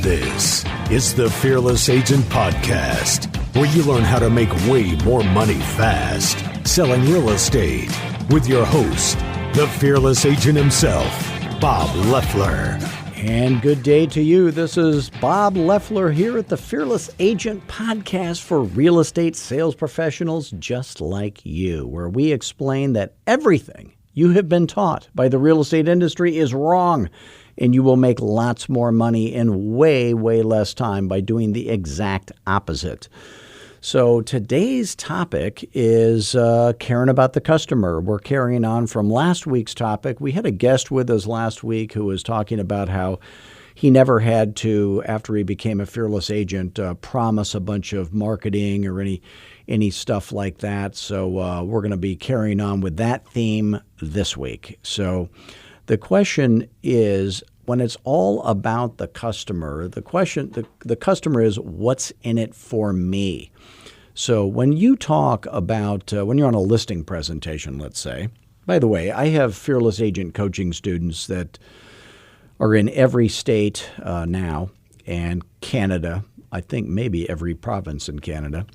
This is the Fearless Agent Podcast, where you learn how to make way more money fast selling real estate with your host, the Fearless Agent himself, Bob Loeffler. And good day to you. This is Bob Loeffler here at the Fearless Agent Podcast for real estate sales professionals just like you, where we explain that everything you have been taught by the real estate industry is wrong, and you will make lots more money in way, way less time by doing the exact opposite. So today's topic is caring about the customer. We're carrying on from last week's topic. We had a guest with us last week who was talking about how he never had to, after he became a fearless agent, promise a bunch of marketing or any stuff like that. So we're going to be carrying on with that theme this week. So the question is, when it's all about the customer, the customer is, what's in it for me? So when you talk about, when you're on a listing presentation, let's say, by the way, I have Fearless Agent coaching students that are in every state now, and Canada, I think maybe every province in Canada,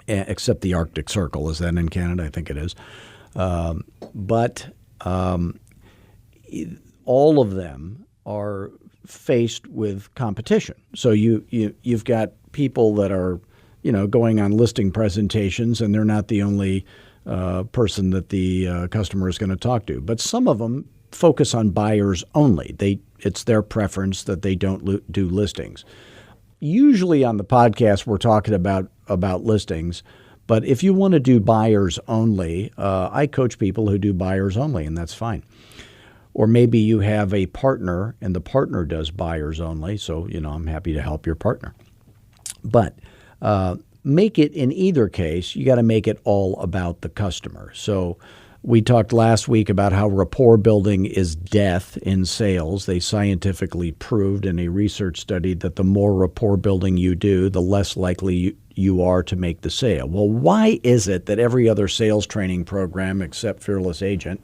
except the Arctic Circle. Is that in Canada? I think it is. But all of them are faced with competition. So you've got people that are, going on listing presentations, and they're not the only person that the customer is going to talk to. But some of them focus on buyers only. It's their preference that they don't do listings. Usually on the podcast, we're talking about listings. But if you want to do buyers only, I coach people who do buyers only, and that's fine. Or maybe you have a partner and the partner does buyers only. So, I'm happy to help your partner. But make it, in either case, you got to make it all about the customer. So we talked last week about how rapport building is death in sales. They scientifically proved in a research study that the more rapport building you do, the less likely you are to make the sale. Well, why is it that every other sales training program except Fearless Agent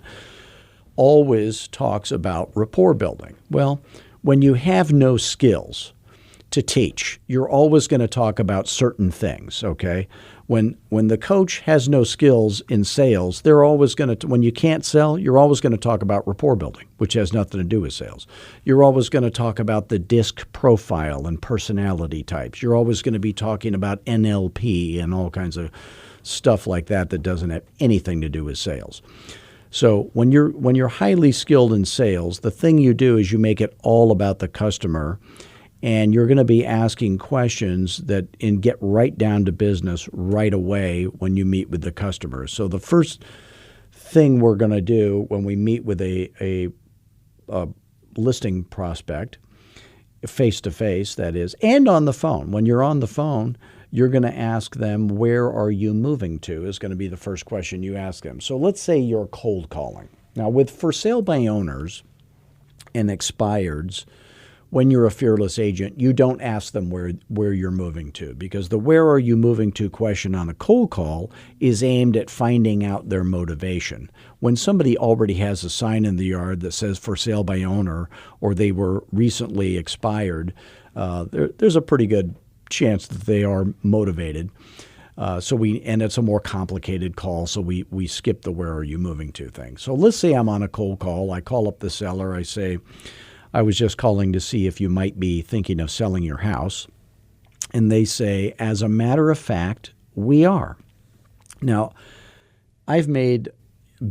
always talks about rapport building? Well, when you have no skills to teach, you're always going to talk about certain things, okay? When the coach has no skills in sales, they're always going to, when you can't sell, you're always going to talk about rapport building, which has nothing to do with sales. You're always going to talk about the DISC profile and personality types. You're always going to be talking about NLP and all kinds of stuff like that doesn't have anything to do with sales. So when you're highly skilled in sales, the thing you do is you make it all about the customer, and you're going to be asking questions and get right down to business right away when you meet with the customer. So the first thing we're going to do when we meet with a listing prospect, face-to-face, that is, and on the phone. When you're on the phone, you're going to ask them, where are you moving to, is going to be the first question you ask them. So let's say you're cold calling. Now, with for sale by owners and expireds, when you're a fearless agent, you don't ask them where you're moving to, because the where are you moving to question on a cold call is aimed at finding out their motivation. When somebody already has a sign in the yard that says for sale by owner, or they were recently expired, there's a pretty good chance that they are motivated. And it's a more complicated call, so we skip the where are you moving to thing. So let's say I'm on a cold call. I call up the seller. I say, I was just calling to see if you might be thinking of selling your house. And they say, as a matter of fact, we are. Now, I've made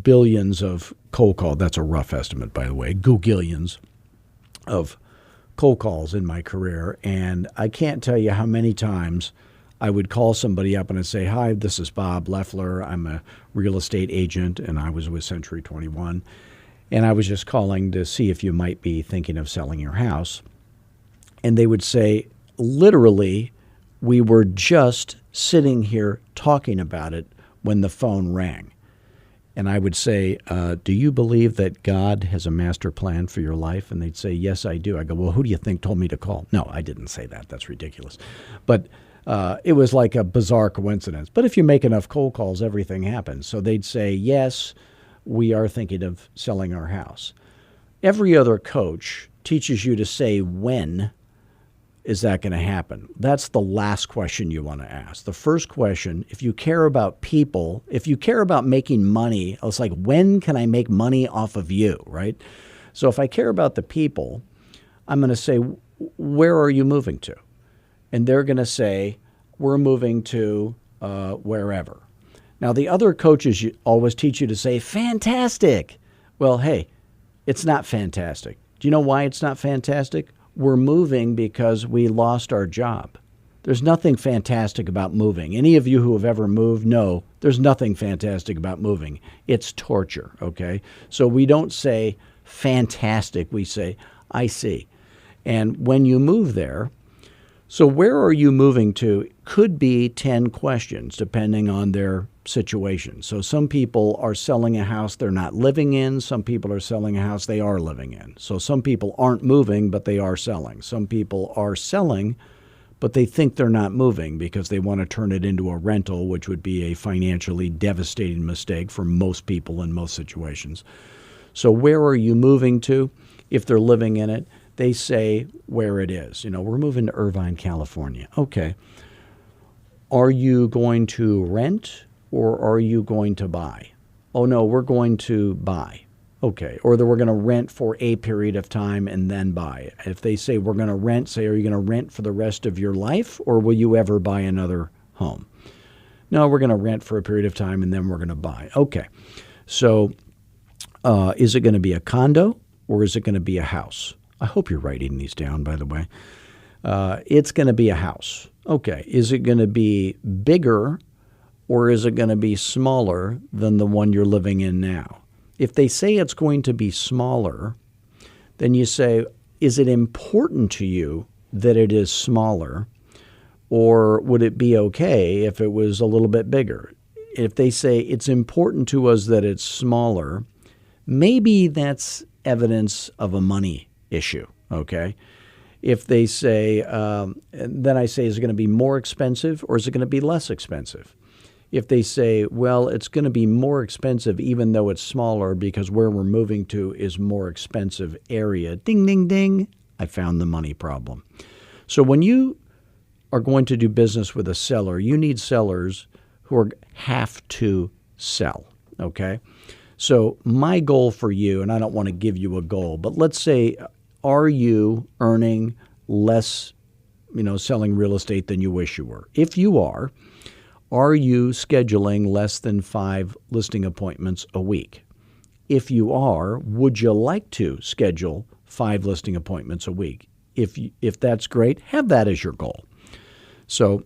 billions of cold calls. That's a rough estimate, by the way, googillions of cold calls in my career. And I can't tell you how many times I would call somebody up and I'd say, hi, this is Bob Loeffler. I'm a real estate agent, and I was with Century 21. And I was just calling to see if you might be thinking of selling your house. And they would say, literally, we were just sitting here talking about it when the phone rang. And I would say, do you believe that God has a master plan for your life? And they'd say, yes, I do. I go, well, who do you think told me to call? No, I didn't say that. That's ridiculous. But it was like a bizarre coincidence. But if you make enough cold calls, everything happens. So they'd say, yes, we are thinking of selling our house. Every other coach teaches you to say when is that going to happen? That's the last question you want to ask. The first question, if you care about people, if you care about making money, it's like, when can I make money off of you, right? So if I care about the people, I'm going to say, where are you moving to? And they're going to say, we're moving to wherever. Now, the other coaches always teach you to say, fantastic. Well, hey, it's not fantastic. Do you know why it's not fantastic? We're moving because we lost our job. There's nothing fantastic about moving. Any of you who have ever moved know there's nothing fantastic about moving. It's torture, okay? So we don't say fantastic. We say, I see. And when you move there, so where are you moving to could be 10 questions depending on their situation. So some people are selling a house they're not living in. Some people are selling a house they are living in. So some people aren't moving, but they are selling. Some people are selling, but they think they're not moving because they want to turn it into a rental, which would be a financially devastating mistake for most people in most situations. So where are you moving to? If they're living in it, they say where it is. You know, we're moving to Irvine, California. Okay. Are you going to rent or are you going to buy? Oh, no, we're going to buy. Okay. Or that we're going to rent for a period of time and then buy. If they say we're going to rent, say, are you going to rent for the rest of your life or will you ever buy another home? No, we're going to rent for a period of time and then we're going to buy. Okay. So is it going to be a condo or is it going to be a house? I hope you're writing these down, by the way. It's going to be a house. Okay. Is it going to be bigger or is it going to be smaller than the one you're living in now? If they say it's going to be smaller, then you say, is it important to you that it is smaller, or would it be okay if it was a little bit bigger? If they say it's important to us that it's smaller, maybe that's evidence of a money issue, okay? If they say, then I say, is it going to be more expensive or is it going to be less expensive? If they say, well, it's going to be more expensive even though it's smaller because where we're moving to is more expensive area, ding, ding, ding, I found the money problem. So when you are going to do business with a seller, you need sellers who have to sell, okay? So my goal for you, and I don't want to give you a goal, but let's say, are you earning less, selling real estate than you wish you were? If you are you scheduling less than 5 listing appointments a week? If you are, would you like to schedule 5 listing appointments a week? If that's great, have that as your goal. So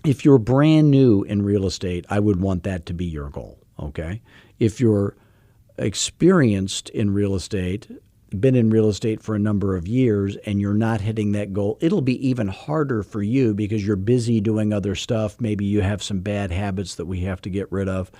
if you're brand new in real estate, I would want that to be your goal, okay? If you're experienced in real estate, been in real estate for a number of years and you're not hitting that goal, it'll be even harder for you because you're busy doing other stuff. Maybe you have some bad habits that we have to get rid of.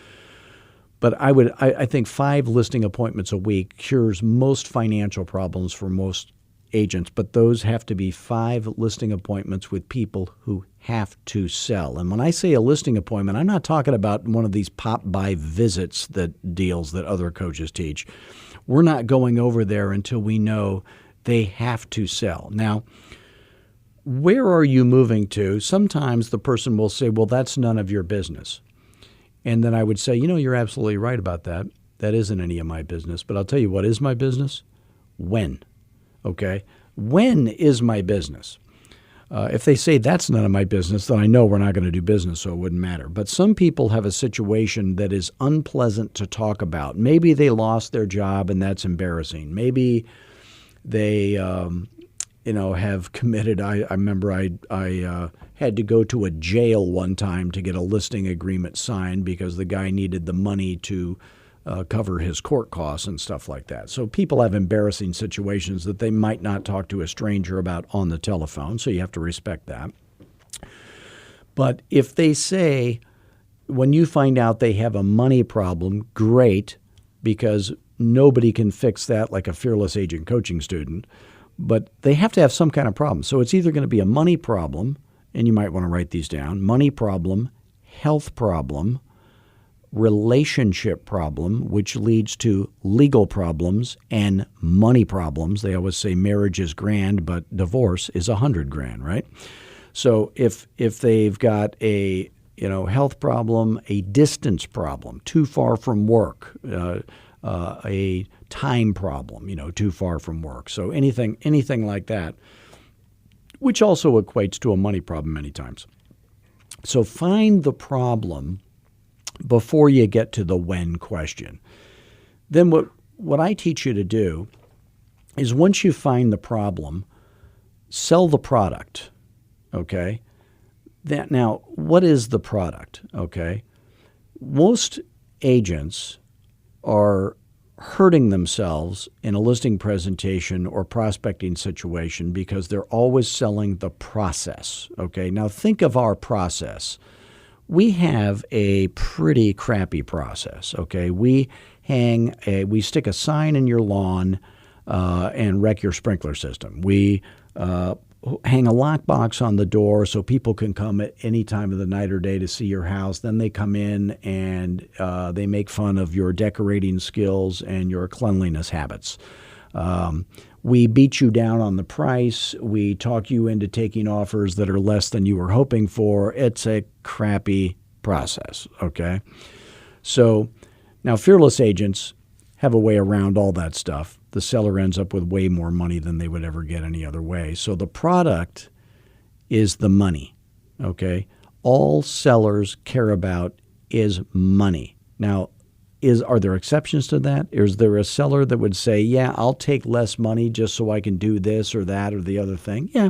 But I think 5 listing appointments a week cures most financial problems for most agents, but those have to be 5 listing appointments with people who have to sell. And when I say a listing appointment, I'm not talking about one of these pop-by visits deals that other coaches teach. We're not going over there until we know they have to sell. Now, where are you moving to? Sometimes the person will say, well, that's none of your business. And then I would say, you're absolutely right about that. That isn't any of my business. But I'll tell you what is my business. When? Okay? When is my business? If they say that's none of my business, then I know we're not going to do business, so it wouldn't matter. But some people have a situation that is unpleasant to talk about. Maybe they lost their job and that's embarrassing. Maybe they, have committed. I remember I had to go to a jail one time to get a listing agreement signed because the guy needed the money to cover his court costs and stuff like that. So people have embarrassing situations that they might not talk to a stranger about on the telephone, so you have to respect that. But if they say, when you find out they have a money problem, great, because nobody can fix that like a Fearless Agent coaching student, but they have to have some kind of problem. So it's either going to be a money problem, and you might want to write these down, money problem, health problem, relationship problem, which leads to legal problems and money problems. They always say marriage is grand, but divorce is $100,000, right? So if they've got a health problem, a distance problem, too far from work, a time problem, too far from work. So anything like that, which also equates to a money problem many times. So find the problem before you get to the when question. Then what I teach you to do is once you find the problem, sell the product, okay? Now, what is the product, okay? Most agents are hurting themselves in a listing presentation or prospecting situation because they're always selling the process, okay? Now, think of our process. We have a pretty crappy process, okay? We stick a sign in your lawn and wreck your sprinkler system. We hang a lockbox on the door so people can come at any time of the night or day to see your house. Then they come in and they make fun of your decorating skills and your cleanliness habits. We beat you down on the price. We talk you into taking offers that are less than you were hoping for. It's a crappy process, okay? So now fearless agents have a way around all that stuff. The seller ends up with way more money than they would ever get any other way. So the product is the money, okay? All sellers care about is money. Now, are there exceptions to that? Is there a seller that would say, yeah, I'll take less money just so I can do this or that or the other thing? Yeah,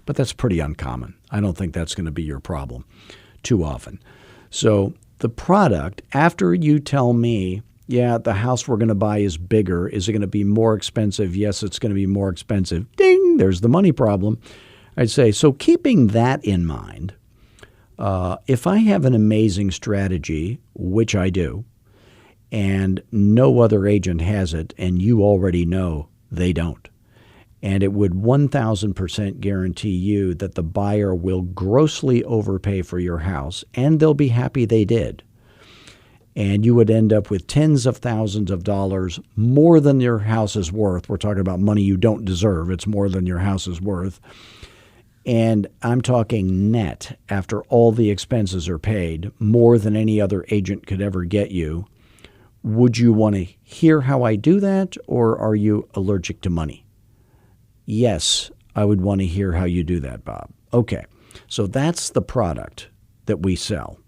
but that's pretty uncommon. I don't think that's going to be your problem too often. So the product, after you tell me, yeah, the house we're going to buy is bigger. Is it going to be more expensive? Yes, it's going to be more expensive. Ding, there's the money problem. I'd say, so keeping that in mind, if I have an amazing strategy, which I do, and no other agent has it, and you already know they don't, and it would 1,000% guarantee you that the buyer will grossly overpay for your house, and they'll be happy they did. And you would end up with tens of thousands of dollars more than your house is worth. We're talking about money you don't deserve. It's more than your house is worth. And I'm talking net, after all the expenses are paid, more than any other agent could ever get you. Would you want to hear how I do that, or are you allergic to money? Yes, I would want to hear how you do that, Bob. Okay, so that's the product that we sell.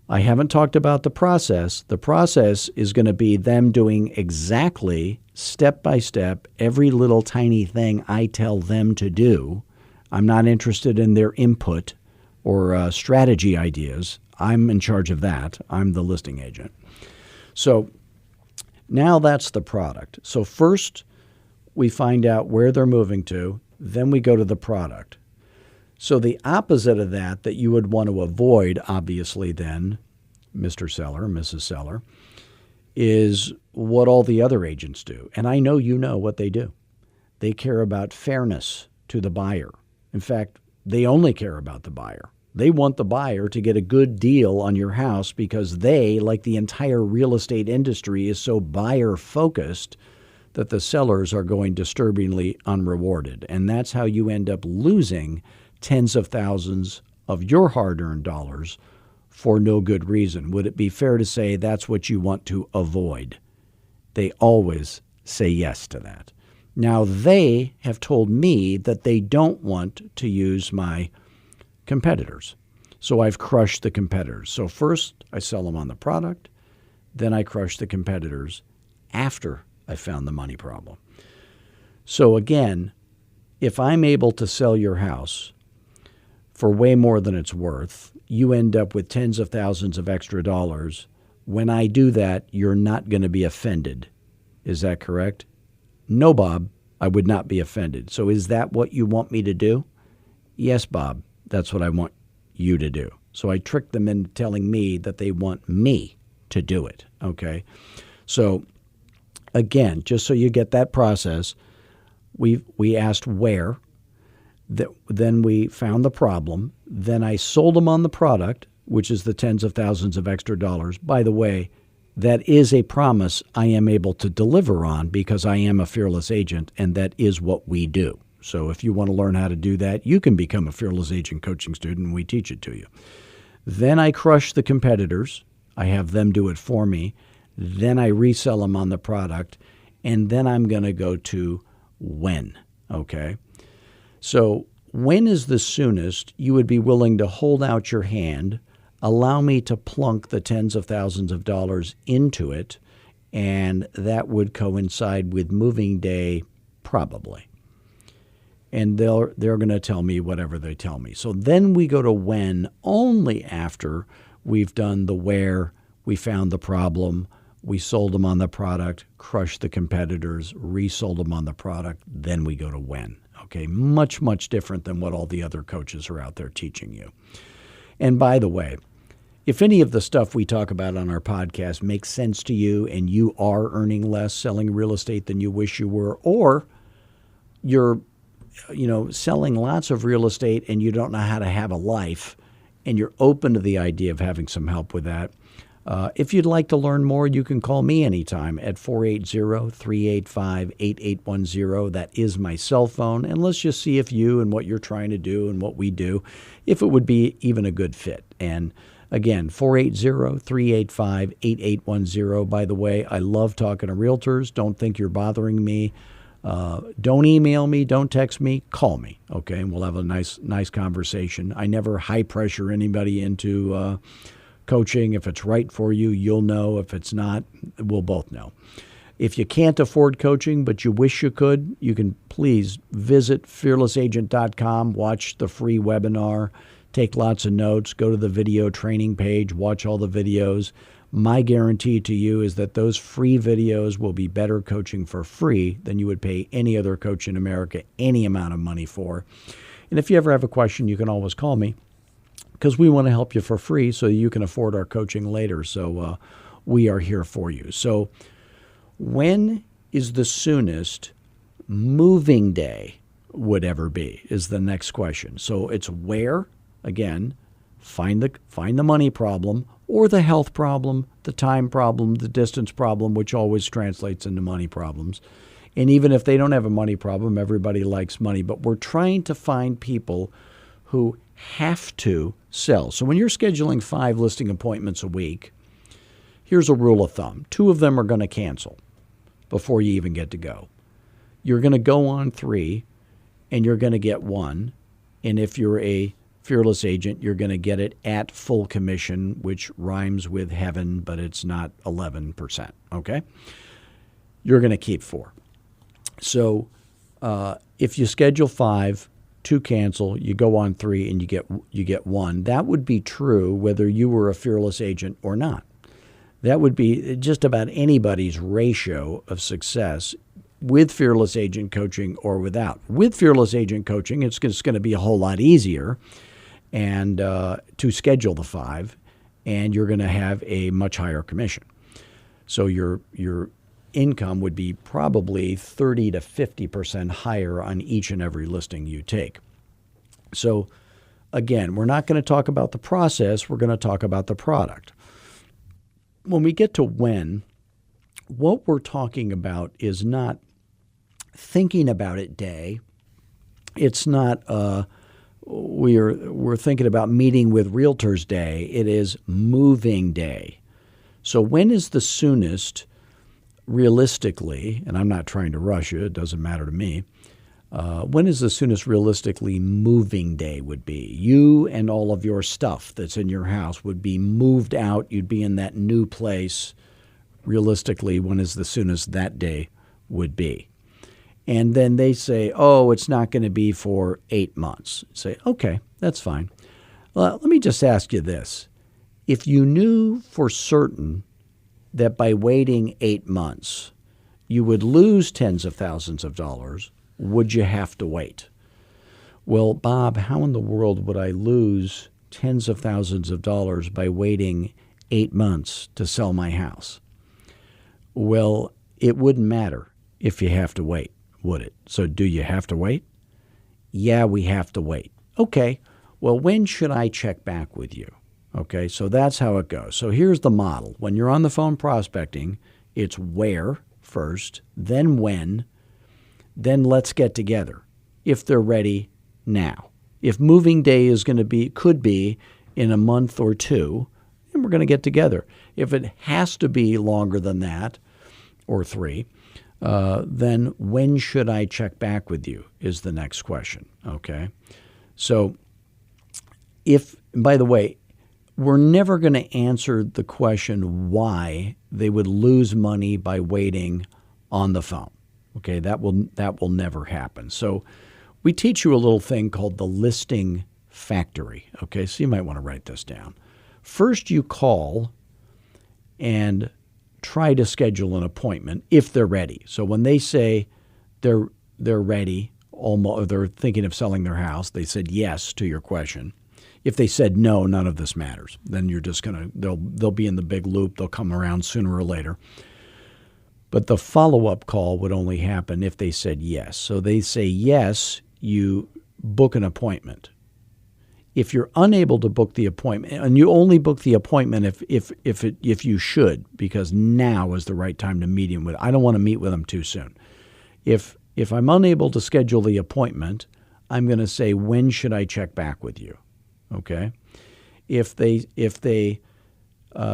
I haven't talked about the process. The process is going to be them doing exactly, step by step, every little tiny thing I tell them to do. I'm not interested in their input or strategy ideas. I'm in charge of that. I'm the listing agent. So now that's the product. So first we find out where they're moving to, then we go to the product. So the opposite of that you would want to avoid, obviously then, Mr. Seller, Mrs. Seller, is what all the other agents do. And I know you know what they do. They care about fairness to the buyer. In fact, they only care about the buyer. They want the buyer to get a good deal on your house because they, like the entire real estate industry, is so buyer-focused that the sellers are going disturbingly unrewarded. And that's how you end up losing tens of thousands of your hard-earned dollars for no good reason. Would it be fair to say that's what you want to avoid? They always say yes to that. Now, they have told me that they don't want to use my competitors. So I've crushed the competitors. So first I sell them on the product, then I crush the competitors after I found the money problem. So again, if I'm able to sell your house for way more than it's worth, you end up with tens of thousands of extra dollars. When I do that, you're not going to be offended. Is that correct? No, Bob, I would not be offended. So is that what you want me to do? Yes, Bob, that's what I want you to do. So I tricked them into telling me that they want me to do it, okay? So again, just so you get that process, we asked where, then we found the problem, then I sold them on the product, which is the tens of thousands of extra dollars. By the way, that is a promise I am able to deliver on because I am a fearless agent, and that is what we do. So if you want to learn how to do that, you can become a Fearless Agent coaching student, and we teach it to you. Then I crush the competitors. I have them do it for me. Then I resell them on the product, and then I'm going to go to when, okay? So when is the soonest you would be willing to hold out your hand, allow me to plunk the tens of thousands of dollars into it, and that would coincide with moving day probably. And they're going to tell me whatever they tell me. So then we go to when only after we've done the where, we found the problem, we sold them on the product, crushed the competitors, resold them on the product, then we go to when. Okay, much, much different than what all the other coaches are out there teaching you. And by the way, if any of the stuff we talk about on our podcast makes sense to you and you are earning less selling real estate than you wish you were, or you're selling lots of real estate and you don't know how to have a life, and you're open to the idea of having some help with that, if you'd like to learn more, you can call me anytime at 480-385-8810. That is my cell phone. And let's just see if you and what you're trying to do and what we do, if it would be even a good fit. And again, 480-385-8810. By the way, I love talking to realtors. Don't think you're bothering me. Don't email me. Don't text me. Call me, okay? And we'll have a nice conversation. I never high pressure anybody into coaching. If it's right for you, you'll know. If it's not, we'll both know. If you can't afford coaching, but you wish you could, you can please visit fearlessagent.com, watch the free webinar, take lots of notes, go to the video training page, watch all the videos. My guarantee to you is that those free videos will be better coaching for free than you would pay any other coach in America any amount of money for. And if you ever have a question, you can always call me, because we want to help you for free so you can afford our coaching later. So we are here for you. So when is the soonest moving day would ever be is the next question. So it's where, again, find the money problem or the health problem, the time problem, the distance problem, which always translates into money problems. And even if they don't have a money problem, everybody likes money. But we're trying to find people who have to sell. So when you're scheduling 5 listing appointments a week, here's a rule of thumb. 2 of them are going to cancel before you even get to go. You're going to go on 3, and you're going to get 1. And if you're a fearless agent, you're going to get it at full commission, which rhymes with heaven, but it's not 11%, okay? You're going to keep 4. So if you schedule 5, 2 cancel, you go on 3, and you get 1. That would be true whether you were a fearless agent or not. That would be just about anybody's ratio of success with Fearless Agent coaching or without. With Fearless Agent coaching, it's going to be a whole lot easier and to schedule the 5, and you're going to have a much higher commission. So your income would be probably 30 to 50% higher on each and every listing you take. So again, we're not going to talk about the process. We're going to talk about the product. When we get to when, what we're talking about is not thinking about it day. It's not we're thinking about meeting with Realtors day. It is moving day. So when is the soonest realistically, and I'm not trying to rush you, it doesn't matter to me, when is the soonest realistically moving day would be? You and all of your stuff that's in your house would be moved out. You'd be in that new place. Realistically, when is the soonest that day would be? And then they say, oh, it's not going to be for 8 months. Say, okay, that's fine. Let me just ask you this. If you knew for certain that by waiting 8 months, you would lose tens of thousands of dollars, would you have to wait? Well, Bob, how in the world would I lose tens of thousands of dollars by waiting 8 months to sell my house? Well, it wouldn't matter if you have to wait, would it? So do you have to wait? Yeah, we have to wait. Okay, well, when should I check back with you? Okay, so that's how it goes. So here's the model. When you're on the phone prospecting, it's where first, then when, then let's get together if they're ready now. If moving day could be in a month or two, then we're going to get together. If it has to be longer than that, or 3, then when should I check back with you is the next question, okay? So by the way, we're never going to answer the question why they would lose money by waiting on the phone, okay? That will never happen. So we teach you a little thing called the listing factory, okay? So you might want to write this down. First, you call and try to schedule an appointment if they're ready. So when they say they're ready, or they're thinking of selling their house, they said yes to your question. If they said no, none of this matters. Then you're just they'll be in the big loop. They'll come around sooner or later. But the follow-up call would only happen if they said yes. So they say yes, you book an appointment. If you're unable to book the appointment, and you only book the appointment if you should, because now is the right time to meet him with. I don't want to meet with them too soon. If I'm unable to schedule the appointment, I'm going to say, when should I check back with you? Okay. If they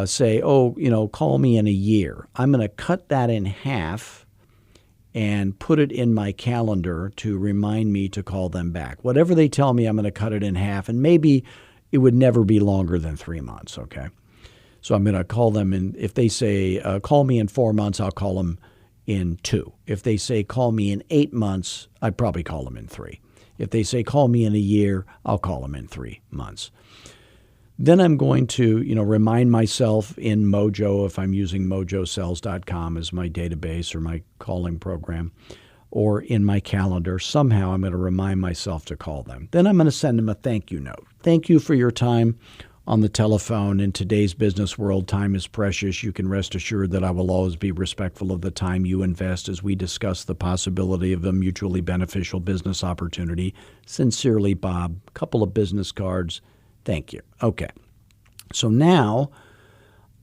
say, call me in a year, I'm going to cut that in half and put it in my calendar to remind me to call them back. Whatever they tell me, I'm going to cut it in half, and maybe it would never be longer than 3 months, okay? So I'm going to call them in. If they say, call me in 4 months, I'll call them in 2. If they say, call me in 8 months, I'd probably call them in 3. If they say, call me in a year, I'll call them in 3 months. Then I'm going to, remind myself in Mojo, if I'm using mojosales.com as my database or my calling program, or in my calendar, somehow I'm going to remind myself to call them. Then I'm going to send them a thank you note. Thank you for your time on the telephone. In today's business world, time is precious. You can rest assured that I will always be respectful of the time you invest as we discuss the possibility of a mutually beneficial business opportunity. Sincerely, Bob. Couple of business cards. Thank you. Okay. So now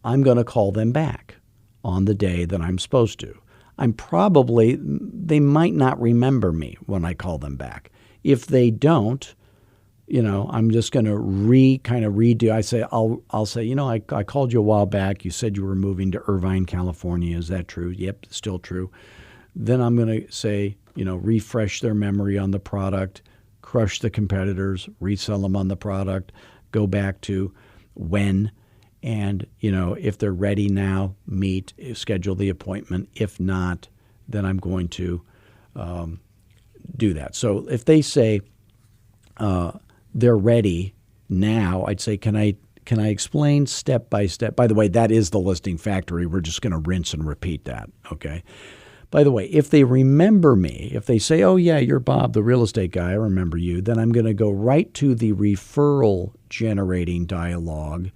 I'm going to call them back on the day that I'm supposed to. They might not remember me when I call them back. If they don't, I'm just going to redo. I'll say, I called you a while back. You said you were moving to Irvine, California. Is that true? Yep, still true. Then I'm going to say, refresh their memory on the product, crush the competitors, resell them on the product, go back to when, and, if they're ready now, meet, schedule the appointment. If not, then I'm going to do that. So if they say they're ready now, I'd say, can I explain step by step? By the way, that is the listing factory. We're just going to rinse and repeat that, okay? By the way, if they remember me, if they say, oh, yeah, you're Bob, the real estate guy, I remember you, then I'm going to go right to the referral generating dialogue,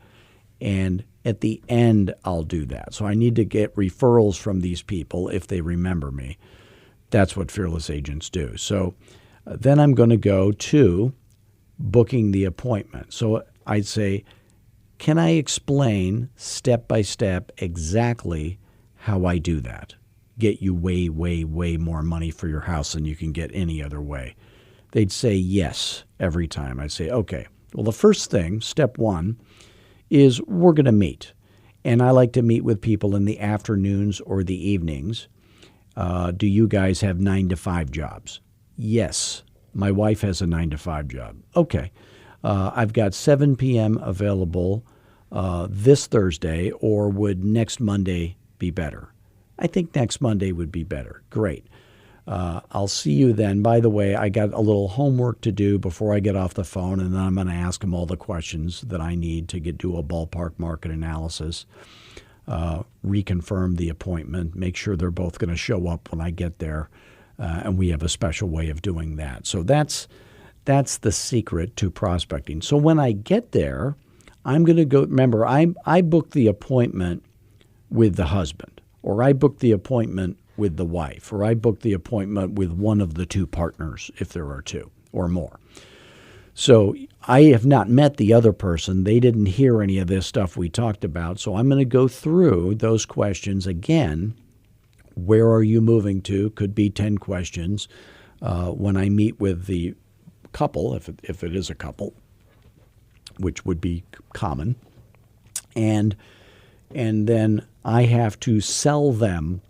and at the end, I'll do that. So I need to get referrals from these people if they remember me. That's what fearless agents do. So then I'm going to go to booking the appointment. So I'd say, can I explain step by step exactly how I do that? Get you way, way, way more money for your house than you can get any other way. They'd say yes every time. I'd say, okay, well, the first thing, step 1, is we're going to meet. And I like to meet with people in the afternoons or the evenings. Do you guys have 9-to-5 jobs? Yes. My wife has a 9-to-5 job. Okay. I've got 7 p.m. available this Thursday, or would next Monday be better? I think next Monday would be better. Great. I'll see you then. By the way, I got a little homework to do before I get off the phone, and then I'm going to ask them all the questions that I need to do a ballpark market analysis, reconfirm the appointment, make sure they're both going to show up when I get there, and we have a special way of doing that. So that's the secret to prospecting. So when I get there, I'm going to go. Remember, I booked the appointment with the husband, or I booked the appointment with the wife, or I booked the appointment with one of the 2 partners if there are 2 or more. So I have not met the other person. They didn't hear any of this stuff we talked about. So I'm going to go through those questions again. Where are you moving to? Could be 10 questions. When I meet with the couple, if it is a couple, which would be common, and then I have to sell them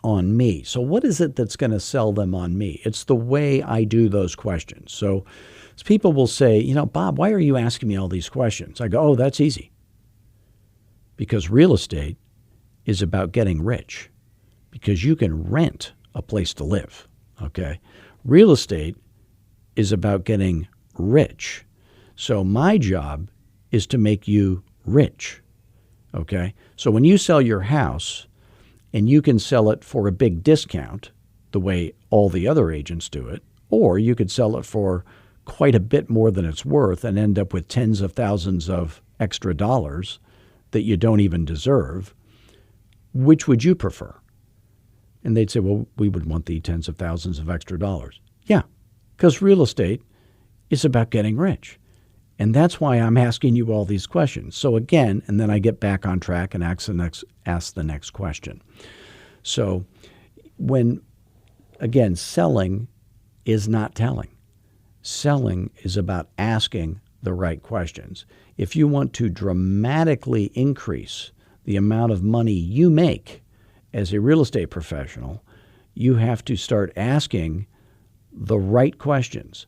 on me. So what is it that's going to sell them on me? It's the way I do those questions. So people will say, Bob, why are you asking me all these questions? I go, oh, that's easy. Because real estate is about getting rich. Because you can rent a place to live, okay? Real estate is about getting rich. So my job is to make you rich, okay? So when you sell your house and you can sell it for a big discount, the way all the other agents do it, or you could sell it for quite a bit more than it's worth and end up with tens of thousands of extra dollars that you don't even deserve, which would you prefer? And they'd say, well, we would want the tens of thousands of extra dollars. Yeah, because real estate is about getting rich. And that's why I'm asking you all these questions. So again, and then I get back on track and ask the next question. So again, selling is not telling. Selling is about asking the right questions. If you want to dramatically increase the amount of money you make as a real estate professional, you have to start asking the right questions.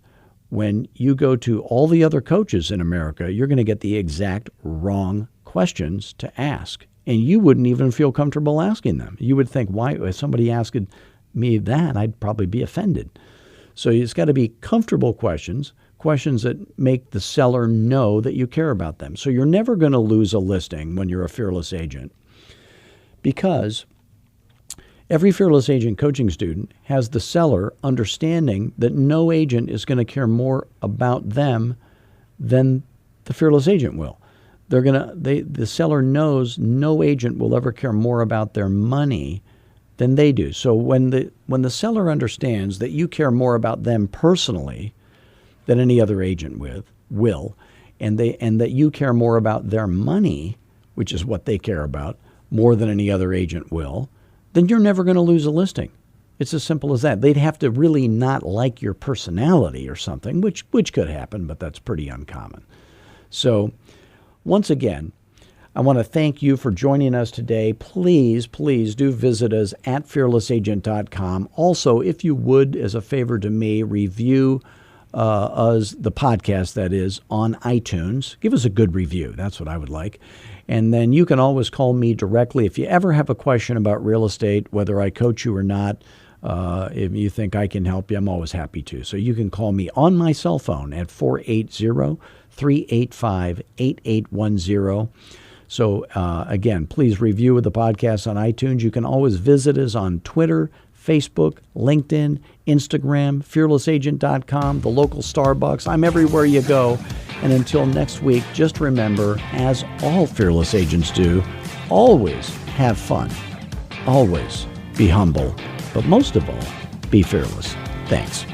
When you go to all the other coaches in America, you're going to get the exact wrong questions to ask. And you wouldn't even feel comfortable asking them. You would think, why, if somebody asked me that, I'd probably be offended. So it's got to be comfortable questions that make the seller know that you care about them. So you're never going to lose a listing when you're a fearless agent, because every Fearless Agent coaching student has the seller understanding that no agent is going to care more about them than the Fearless Agent will. The seller knows no agent will ever care more about their money than they do. So when the seller understands that you care more about them personally than any other agent will, and that you care more about their money, which is what they care about, more than any other agent will, then you're never going to lose a listing. It's as simple as that. They'd have to really not like your personality or something, which could happen, but that's pretty uncommon. So once again, I want to thank you for joining us today. Please do visit us at fearlessagent.com. Also, if you would, as a favor to me, review us, the podcast that is, on iTunes. Give us a good review. That's what I would like. And then you can always call me directly. If you ever have a question about real estate, whether I coach you or not, if you think I can help you, I'm always happy to. So you can call me on my cell phone at 480-385-8810. So again, please review the podcast on iTunes. You can always visit us on Twitter, Facebook, LinkedIn, Instagram, fearlessagent.com, the local Starbucks. I'm everywhere you go. And until next week, just remember, as all fearless agents do, always have fun, always be humble, but most of all, be fearless. Thanks.